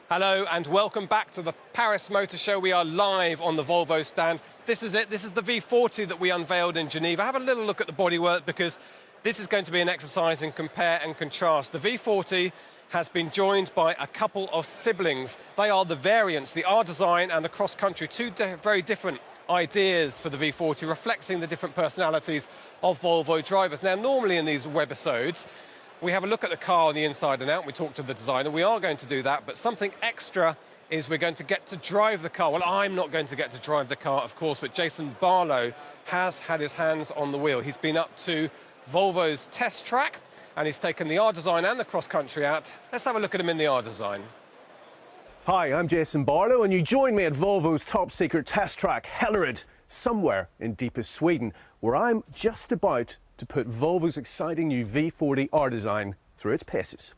Hello and welcome back to the Paris Motor Show. We are live on the Volvo stand. This is it. This is the V40 that we unveiled in Geneva. Have a little look at the bodywork because this is going to be an exercise in compare and contrast. The V40 has been joined by a couple of siblings. They are the variants, the R Design and the Cross Country, two very different ideas for the V40, reflecting the different personalities of Volvo drivers. Now, normally in these webisodes, we have a look at the car on the inside and out, and we talk to the designer. We are going to do that, but something extra is we're going to get to drive the car. Well, I'm not going to get to drive the car, of course, but Jason Barlow has had his hands on the wheel. He's been up to Volvo's test track, and he's taken the R Design and the Cross Country out. Let's have a look at him in the R Design. Hi, I'm Jason Barlow, and you join me at Volvo's top secret test track, Hellerud, somewhere in deepest Sweden, where I'm just about to put Volvo's exciting new V40 R Design through its paces.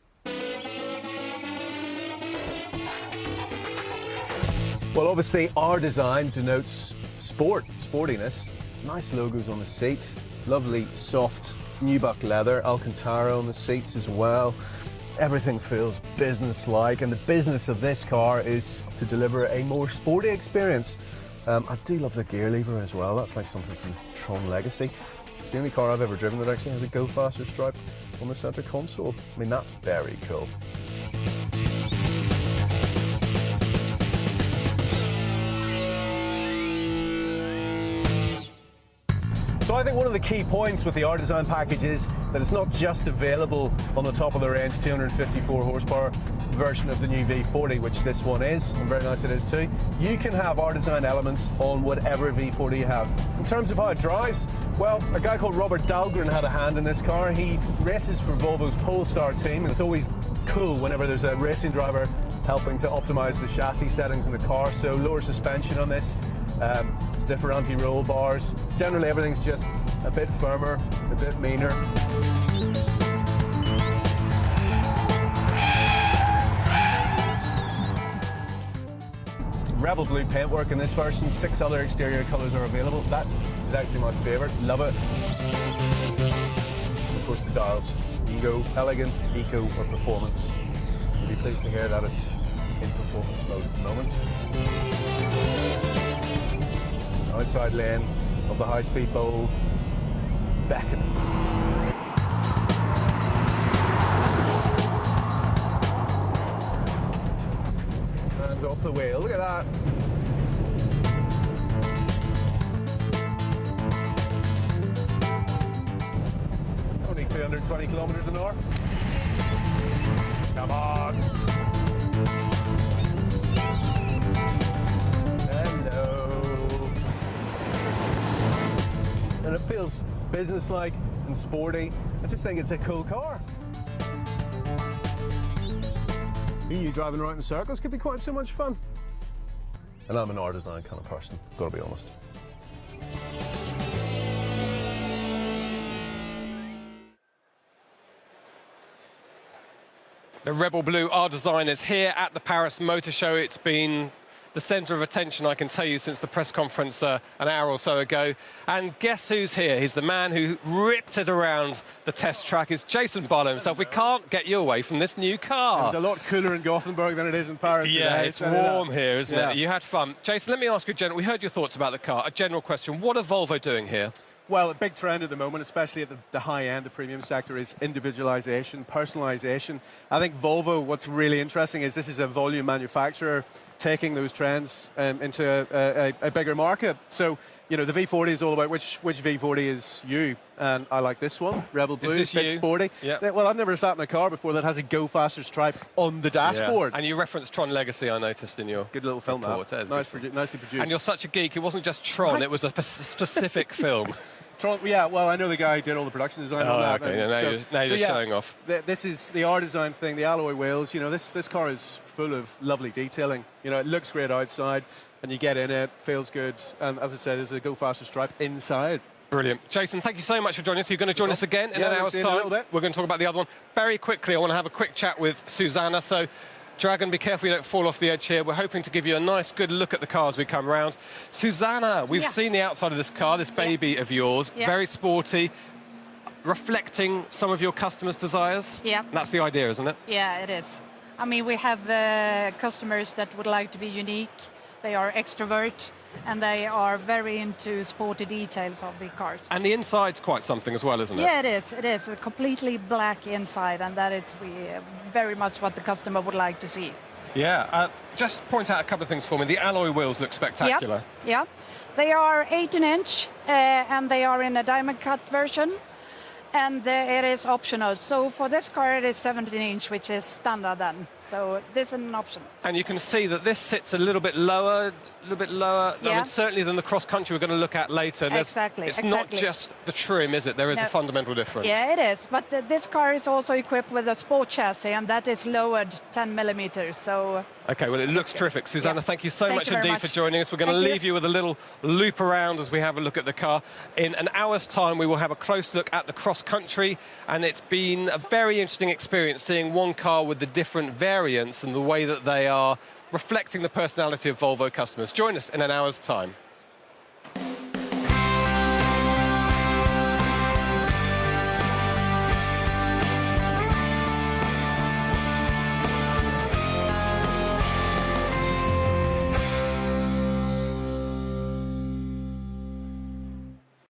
Well, obviously, R Design denotes sportiness. Nice logos on the seat, lovely soft nubuck leather, Alcantara on the seats as well. Everything feels business-like, and the business of this car is to deliver a more sporty experience. I do love the gear lever as well. That's like something from Tron Legacy. It's the only car I've ever driven that actually has a go faster stripe on the centre console. I mean, that's very cool. So I think one of the key points with the R Design package is that it's not just available on the top of the range 254 horsepower version of the new V40, which this one is, and very nice it is too. You can have R Design elements on whatever V40 you have. In terms of how it drives, well, a guy called Robert Dahlgren had a hand in this car. He races for Volvo's Polestar team, and it's always cool whenever there's a racing driver helping to optimize the chassis settings in the car. So lower suspension on this, stiffer anti-roll bars. Generally everything's just a bit firmer, a bit meaner. Rebel blue paintwork in this version. 6 other exterior colours are available. That is actually my favourite. Love it. And of course the dials. You can go elegant, eco or performance. You'll be pleased to hear that it's in performance mode at the moment. Outside lane of the high-speed bowl beckons. Hands off the wheel, look at that. Only 220 kilometers an hour. Come on. Hello. And it feels businesslike and sporty. I just think it's a cool car. You driving around in circles could be quite so much fun. And I'm an R Design kind of person, gotta be honest. The Rebel Blue R Design is here at the Paris Motor Show. It's been the centre of attention, I can tell you, since the press conference an hour or so ago. And guess who's here? He's the man who ripped it around the test track. It's Jason Barlow himself. We can't get you away from this new car. It's a lot cooler in Gothenburg than it is in Paris Yeah, today. it's warm here, isn't it? You had fun. Jason, let me ask you, we heard your thoughts about the car. A general question. What are Volvo doing here? Well, a big trend at the moment, especially at the high end, the premium sector, is individualization, personalization. I think Volvo, what's really interesting is this is a volume manufacturer taking those trends into a bigger market. So, you know, the V40 is all about which V40 is you. And I like this one, Rebel Blue, bit sporty. Yep. Well, I've never sat in a car before that has a go faster stripe on the dashboard. Yeah. And you referenced Tron Legacy, I noticed in your good little film report. Nicely produced. And you're such a geek, it wasn't just Tron, it was a specific film. Tron, yeah, well, I know the guy who did all the production design on that. Okay, now you're showing off. This is the R Design thing, the alloy wheels. You know, this car is full of lovely detailing. You know, it looks great outside, and you get in it, feels good. And as I said, there's a go faster stripe inside. Brilliant. Jason, thank you so much for joining us. You're going to join us again in an hour's time. We're going to talk about the other one. Very quickly, I want to have a quick chat with Susanna. So, Dragon, be careful you don't fall off the edge here. We're hoping to give you a nice, good look at the car as we come round. Susanna, we've seen the outside of this car, this baby of yours, very sporty, reflecting some of your customers' desires. Yeah. That's the idea, isn't it? Yeah, it is. I mean, we have customers that would like to be unique. They are extrovert, and they are very into sporty details of the cars. And the inside's quite something as well, isn't it? Yeah, it is. It is a completely black inside, and that is very much what the customer would like to see. Yeah. Just point out a couple of things for me. The alloy wheels look spectacular. Yeah. They are 18-inch, and they are in a diamond cut version. And it is optional. So for this car, it is 17-inch, which is standard then. So this is an option. And you can see that this sits a little bit lower, I mean, certainly than the cross-country we're going to look at later. And Exactly. It's not just the trim, is it? There is a fundamental difference. Yeah, it is. But this car is also equipped with a sport chassis, and that is lowered 10 millimeters. So. Okay, well, it looks terrific. Susanna, thank you so much indeed for joining us. We're going to leave you with a little loop around as we have a look at the car. In an hour's time, we will have a close look at the cross-country, and it's been a very interesting experience seeing one car with the different variants and the way that they are reflecting the personality of Volvo customers. Join us in an hour's time.